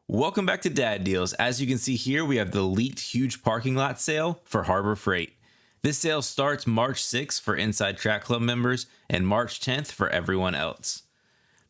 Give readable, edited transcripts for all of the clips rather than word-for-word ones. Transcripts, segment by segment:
Welcome back to Dad Deals. As you can see here, we have the leaked huge parking lot sale for Harbor Freight. This sale starts March 6th for Inside Track Club members and March 10th for everyone else.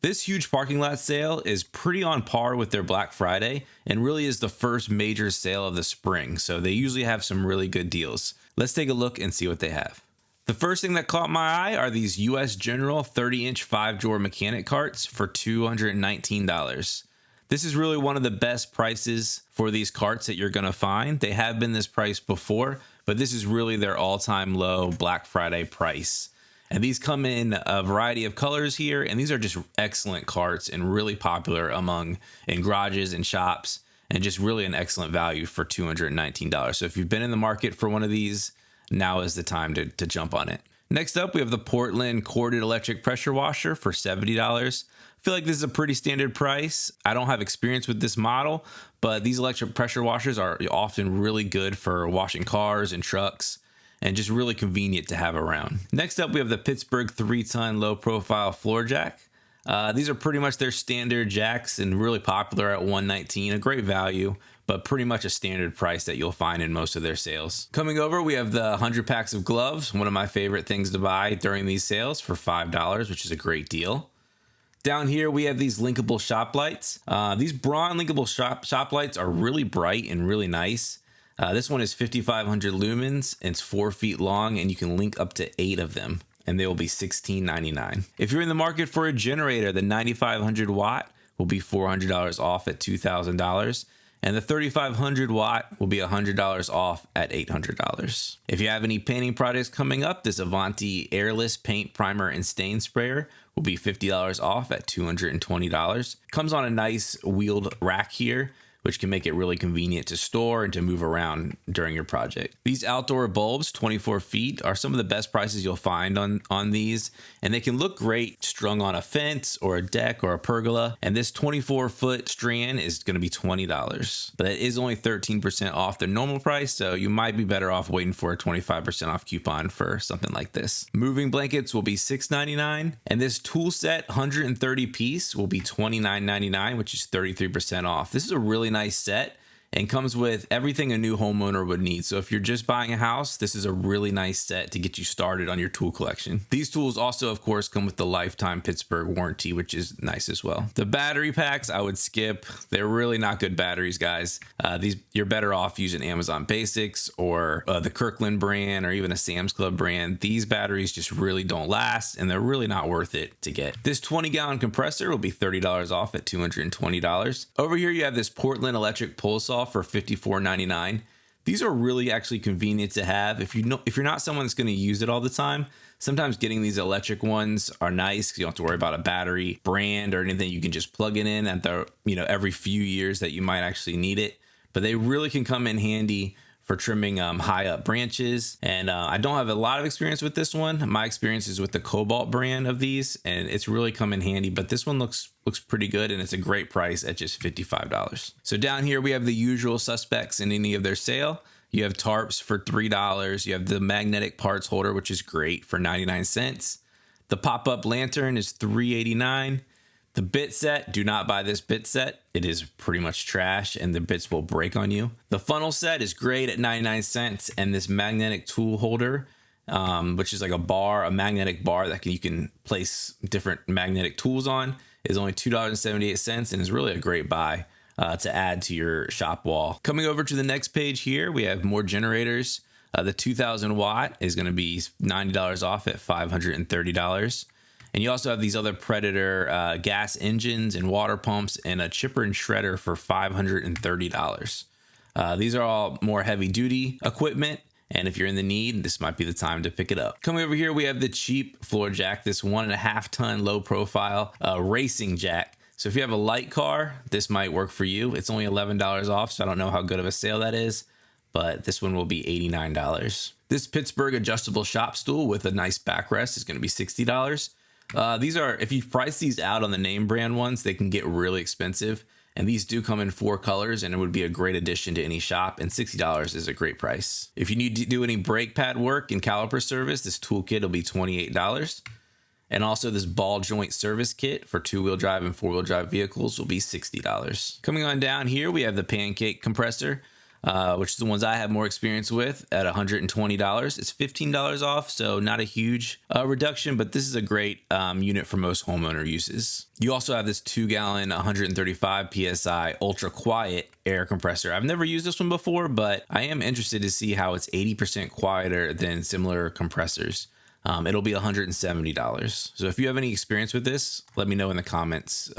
This huge parking lot sale is pretty on par with their Black Friday and really is the first major sale of the spring, so they usually have some really good deals. Let's take a look and see what they have. The first thing that caught my eye are these US General 30-inch 5-drawer mechanic carts for $219. This is really one of the best prices for these carts that you're going to find. They have been this price before, but this is really their all-time low Black Friday price. And these come in a variety of colors here, and these are just excellent carts and really popular in garages and shops, and just really an excellent value for $219. So if you've been in the market for one of these, now is the time to jump on it. Next up, we have the Portland corded electric pressure washer for $70. I feel like this is a pretty standard price. I don't have experience with this model, but these electric pressure washers are often really good for washing cars and trucks and just really convenient to have around. Next up, we have the Pittsburgh 3-ton low profile floor jack. These are pretty much their standard jacks and really popular at $119, a great value, but pretty much a standard price that you'll find in most of their sales. Coming over, we have the 100 packs of gloves, one of my favorite things to buy during these sales for $5, which is a great deal. Down here, we have these linkable shop lights. These Braun linkable shop lights are really bright and really nice. This one is 5,500 lumens, and it's 4 feet long, and you can link up to 8 of them, and they will be $16.99. If you're in the market for a generator, the 9,500 watt will be $400 off at $2,000. And the 3,500 watt will be $100 off at $800. If you have any painting projects coming up, this Avanti airless paint primer and stain sprayer will be $50 off at $220. Comes on a nice wheeled rack here, which can make it really convenient to store and to move around during your project. These outdoor bulbs, 24 feet, are some of the best prices you'll find on these, and they can look great strung on a fence or a deck or a pergola. And this 24-foot strand is going to be $20, but it is only 13% off the normal price, so you might be better off waiting for a 25% off coupon for something like this. Moving blankets will be $6.99, and this tool set 130 piece will be $29.99, which is 33% off. This is a really nice set and comes with everything a new homeowner would need. So if you're just buying a house, this is a really nice set to get you started on your tool collection. These tools also, of course, come with the lifetime Pittsburgh warranty, which is nice as well. The battery packs I would skip. They're really not good batteries, guys. You're better off using Amazon Basics or the Kirkland brand or even a Sam's Club brand. These batteries just really don't last, and they're really not worth it to get. This 20-gallon compressor will be $30 off at $220. Over here, you have this Portland electric pole saw for $54.99. These are really actually convenient to have. If you're not someone that's going to use it all the time, sometimes getting these electric ones are nice because you don't have to worry about a battery brand or anything. You can just plug it in at every few years that you might actually need it. But they really can come in handy for trimming high up branches. And I don't have a lot of experience with this one. My experience is with the Cobalt brand of these, and it's really come in handy, but this one looks pretty good, and it's a great price at just $55. So down here, we have the usual suspects in any of their sale. You have tarps for $3. You have the magnetic parts holder, which is great, for 99 cents. The pop-up lantern is $3.89. The bit set, do not buy this bit set. It is pretty much trash and the bits will break on you. The funnel set is great at 99 cents. And this magnetic tool holder, which is like a magnetic bar that you can place different magnetic tools on, is only $2.78 and is really a great buy to add to your shop wall. Coming over to the next page here, we have more generators. The 2000 watt is going to be $90 off at $530. And you also have these other Predator gas engines and water pumps and a chipper and shredder for $530. These are all more heavy duty equipment. And if you're in the need, this might be the time to pick it up. Coming over here, we have the cheap floor jack, this 1.5 ton low profile racing jack. So if you have a light car, this might work for you. It's only $11 off, so I don't know how good of a sale that is, but this one will be $89. This Pittsburgh adjustable shop stool with a nice backrest is going to be $60. These are, if you price these out on the name brand ones, they can get really expensive. And these do come in 4 colors, and it would be a great addition to any shop, and $60 is a great price. If you need to do any brake pad work and caliper service, this toolkit will be $28. And also this ball joint service kit for 2-wheel drive and 4-wheel drive vehicles will be $60. Coming on down here, we have the pancake compressor, which is the ones I have more experience with at $120. It's $15 off, so not a huge reduction, but this is a great unit for most homeowner uses. You also have this 2-gallon, 135 PSI ultra quiet air compressor. I've never used this one before, but I am interested to see how it's 80% quieter than similar compressors. It'll be $170. So if you have any experience with this, let me know in the comments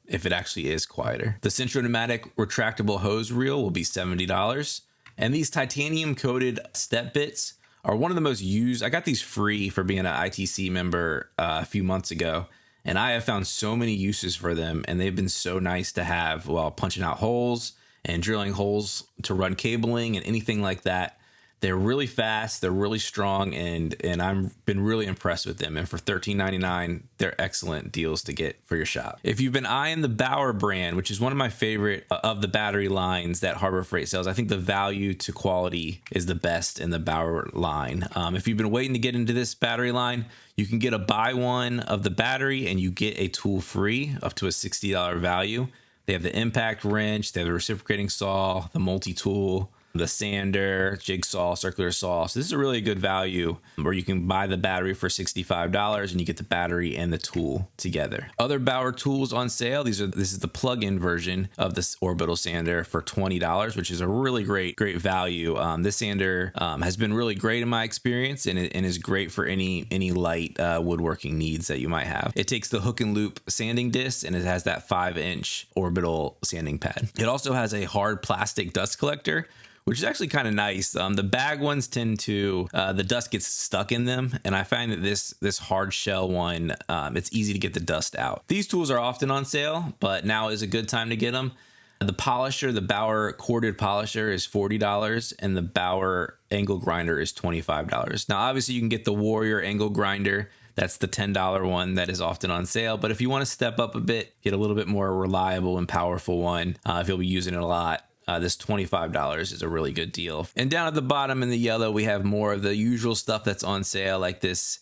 if it actually is quieter. The Central Pneumatic retractable hose reel will be $70. And these titanium coated step bits are one of the most used. I got these free for being an ITC member a few months ago. And I have found so many uses for them, and they've been so nice to have while punching out holes and drilling holes to run cabling and anything like that. They're really fast, they're really strong, and I've been really impressed with them. And for $13.99, they're excellent deals to get for your shop. If you've been eyeing the Bauer brand, which is one of my favorite of the battery lines that Harbor Freight sells, I think the value to quality is the best in the Bauer line. If you've been waiting to get into this battery line, you can get a buy one of the battery and you get a tool free up to a $60 value. They have the impact wrench, they have the reciprocating saw, the multi-tool, the sander, jigsaw, circular saw. So this is a really good value where you can buy the battery for $65 and you get the battery and the tool together. Other Bauer tools on sale. This is the plug-in version of this orbital sander for $20, which is a really great value. This sander has been really great in my experience and is great for any light woodworking needs that you might have. It takes the hook and loop sanding disc and it has that 5-inch orbital sanding pad. It also has a hard plastic dust collector, which is actually kind of nice. The bag ones tend to, the dust gets stuck in them. And I find that this hard shell one, it's easy to get the dust out. These tools are often on sale, but now is a good time to get them. The polisher, the Bauer corded polisher is $40 and the Bauer angle grinder is $25. Now, obviously you can get the Warrior angle grinder. That's the $10 one that is often on sale. But if you want to step up a bit, get a little bit more reliable and powerful one, if you'll be using it a lot, this $25 is a really good deal. And down at the bottom in the yellow, we have more of the usual stuff that's on sale, like this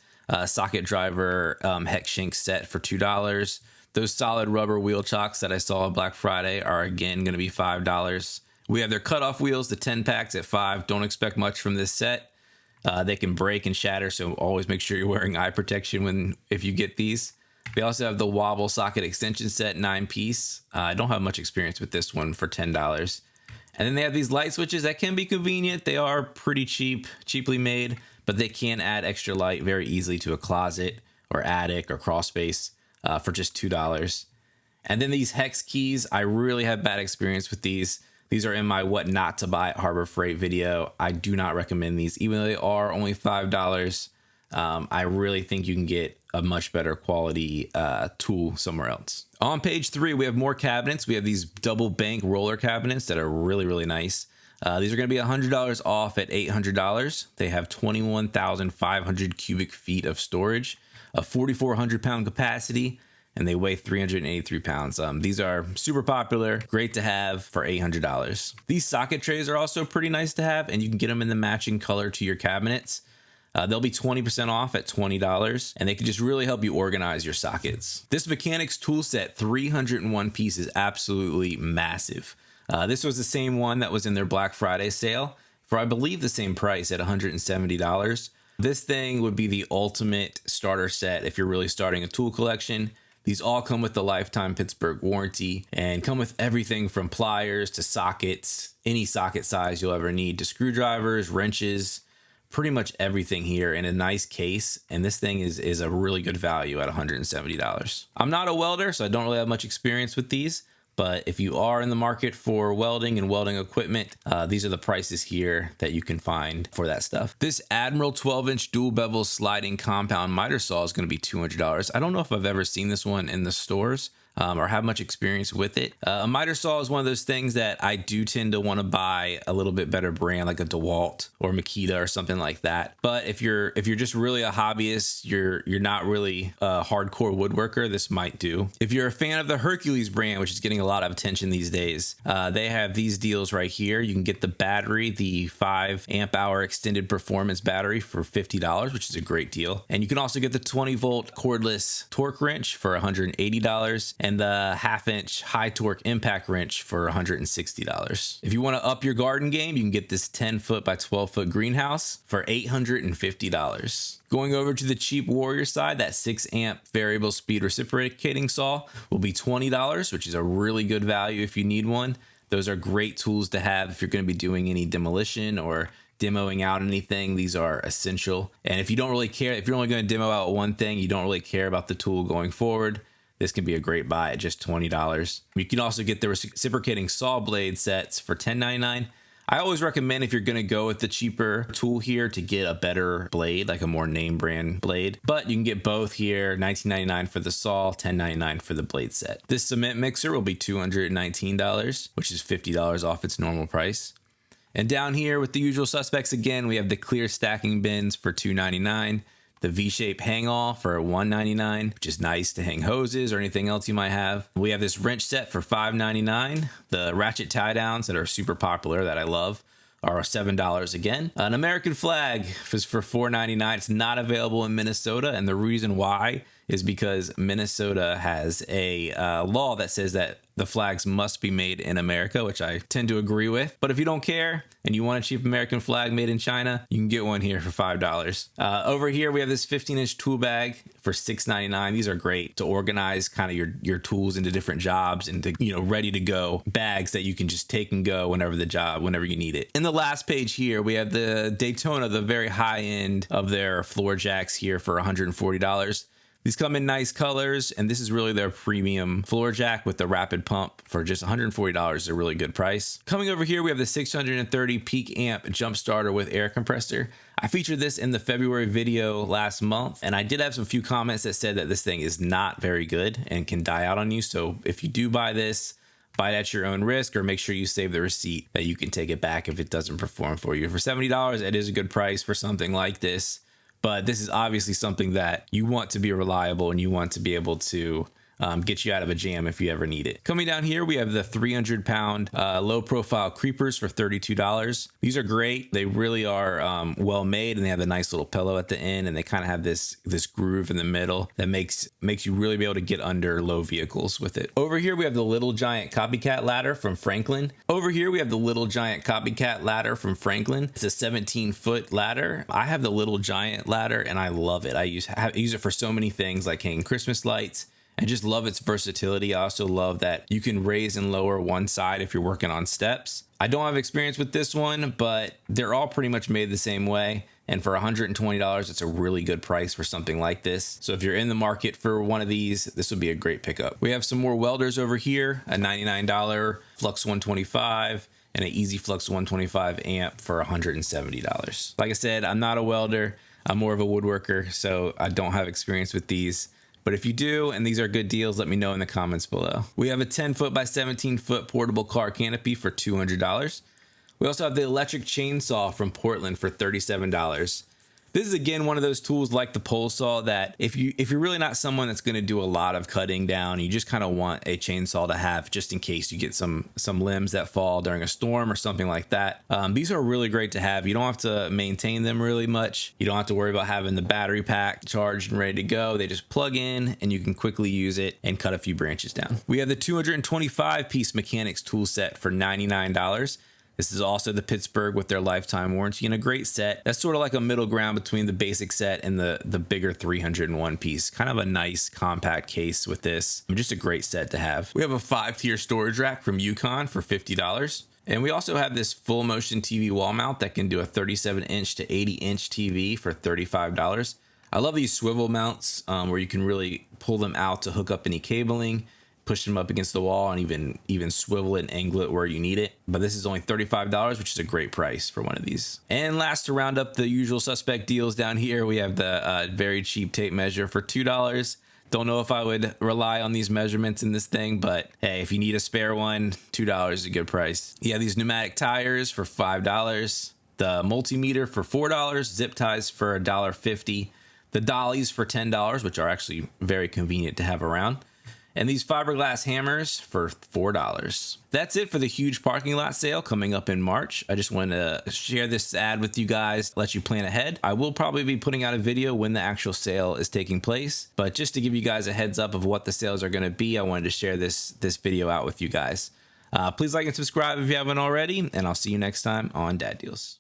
socket driver hex shank set for $2. Those solid rubber wheel chocks that I saw on Black Friday are again going to be $5. We have their cutoff wheels, the 10 packs at $5. Don't expect much from this set. They can break and shatter, so always make sure you're wearing eye protection if you get these. We also have the wobble socket extension set, 9-piece. I don't have much experience with this one for $10. And then they have these light switches that can be convenient. They are pretty cheaply made, but they can add extra light very easily to a closet or attic or crawl space for just $2. And then these hex keys, I really have bad experience with these. These are in my what not to buy at Harbor Freight video. I do not recommend these, even though they are only $5. I really think you can get a much better quality tool somewhere else. On page 3, we have more cabinets. We have these double bank roller cabinets that are really nice. These are going to be $100 off at $800. They have 21,500 cubic feet of storage, a 4,400 pound capacity, and they weigh 383 pounds. These are super popular, great to have for $800. These socket trays are also pretty nice to have, and you can get them in the matching color to your cabinets. They'll be 20% off at $20, and they can just really help you organize your sockets. This Mechanics tool set, 301 pieces, absolutely massive. This was the same one that was in their Black Friday sale for, I believe, the same price at $170. This thing would be the ultimate starter set if you're really starting a tool collection. These all come with the lifetime Pittsburgh warranty and come with everything from pliers to sockets, any socket size you'll ever need, to screwdrivers, wrenches, pretty much everything here in a nice case. And this thing is a really good value at $170. I'm not a welder, so I don't really have much experience with these. But if you are in the market for welding and welding equipment, these are the prices here that you can find for that stuff. This Admiral 12-inch dual bevel sliding compound miter saw is going to be $200. I don't know if I've ever seen this one in the stores. or have much experience with it. A miter saw is one of those things that I do tend to want to buy a little bit better brand, like a DeWalt or Makita or something like that. But if you're just really a hobbyist, you're not really a hardcore woodworker, this might do. If you're a fan of the Hercules brand, which is getting a lot of attention these days, they have these deals right here. You can get the battery, the 5 amp hour extended performance battery for $50, which is a great deal. And you can also get the 20 volt cordless torque wrench for $180 and the 1/2 inch high torque impact wrench for $160. If you want to up your garden game, you can get this 10 foot by 12 foot greenhouse for $850. Going over to the cheap warrior side, that 6 amp variable speed reciprocating saw will be $20, which is a really good value if you need one. Those are great tools to have if you're going to be doing any demolition or demoing out anything. These are essential. And if you don't really care, if you're only going to demo out one thing, you don't really care about the tool going forward, this can be a great buy at just $20. You can also get the reciprocating saw blade sets for $10.99. I always recommend, if you're going to go with the cheaper tool here, to get a better blade, like a more name brand blade. But you can get both here, $19.99 for the saw, $10.99 for the blade set. This cement mixer will be $219, which is $50 off its normal price. And down here with the usual suspects again, we have the clear stacking bins for $2.99. The V-shape hang-all for $1.99, which is nice to hang hoses or anything else you might have. We have this wrench set for $5.99. The ratchet tie-downs that are super popular that I love are $7 again. An American flag is for $4.99. It's not available in Minnesota, and the reason why is because Minnesota has a law that says that the flags must be made in America, which I tend to agree with. But if you don't care and you want a cheap American flag made in China, you can get one here for $5. Over here, we have this 15-inch tool bag for $6.99. These are great to organize kind of your tools into different jobs, into, ready to go bags that you can just take and go whenever you need it. In the last page here, we have the Daytona, the very high end of their floor jacks here for $140. These come in nice colors, and this is really their premium floor jack with the rapid pump for just $140 is a really good price. Coming over here, we have the 630 peak amp jump starter with air compressor. I featured this in the February video last month, and I did have some few comments that said that this thing is not very good and can die out on you. So if you do buy this, buy it at your own risk, or make sure you save the receipt that you can take it back if it doesn't perform for you. For $70, it is a good price for something like this. But this is obviously something that you want to be reliable and you want to be able to get you out of a jam if you ever need it. Coming down here, we have the 300-pound low-profile creepers for $32. These are great. They really are well made, and they have a nice little pillow at the end, and they kind of have this groove in the middle that makes you really be able to get under low vehicles with it. Over here, we have the Little Giant Copycat ladder from Franklin. It's a 17-foot ladder. I have the Little Giant ladder, and I love it. I use it for so many things, like hanging Christmas lights. I just love its versatility. I also love that you can raise and lower one side if you're working on steps. I don't have experience with this one, but they're all pretty much made the same way. And for $120, it's a really good price for something like this. So if you're in the market for one of these, this would be a great pickup. We have some more welders over here, a $99 Flux 125 and an Easy Flux 125 amp for $170. Like I said, I'm not a welder. I'm more of a woodworker, so I don't have experience with these. But if you do, and these are good deals, let me know in the comments below. We have a 10-foot by 17-foot portable car canopy for $200. We also have the electric chainsaw from Portland for $37. This is again one of those tools like the pole saw that if you're really not someone that's going to do a lot of cutting down, you just kind of want a chainsaw to have just in case you get some limbs that fall during a storm or something like that. These are really great to have. You don't have to maintain them really much. You don't have to worry about having the battery pack charged and ready to go. They just plug in and you can quickly use it and cut a few branches down. We have the 225-piece mechanics tool set for $99. This is also the Pittsburgh with their lifetime warranty, and a great set. That's sort of like a middle ground between the basic set and the bigger 301 piece. Kind of a nice compact case with this. Just a great set to have. We have a 5-tier storage rack from Yukon for $50. And we also have this full motion TV wall mount that can do a 37-inch to 80-inch TV for $35. I love these swivel mounts where you can really pull them out to hook up any cabling, push them up against the wall, and even swivel it and angle it where you need it. But this is only $35, which is a great price for one of these. And last, to round up the usual suspect deals down here, we have the very cheap tape measure for $2. Don't know if I would rely on these measurements in this thing, but hey, if you need a spare one, $2 is a good price. Yeah, these pneumatic tires for $5, the multimeter for $4, zip ties for $1.50, the dollies for $10, which are actually very convenient to have around, and these fiberglass hammers for $4. That's it for the huge parking lot sale coming up in March. I just wanted to share this ad with you guys, let you plan ahead. I will probably be putting out a video when the actual sale is taking place, but just to give you guys a heads up of what the sales are going to be, I wanted to share this video out with you guys. Please like and subscribe if you haven't already, and I'll see you next time on Dad Deals.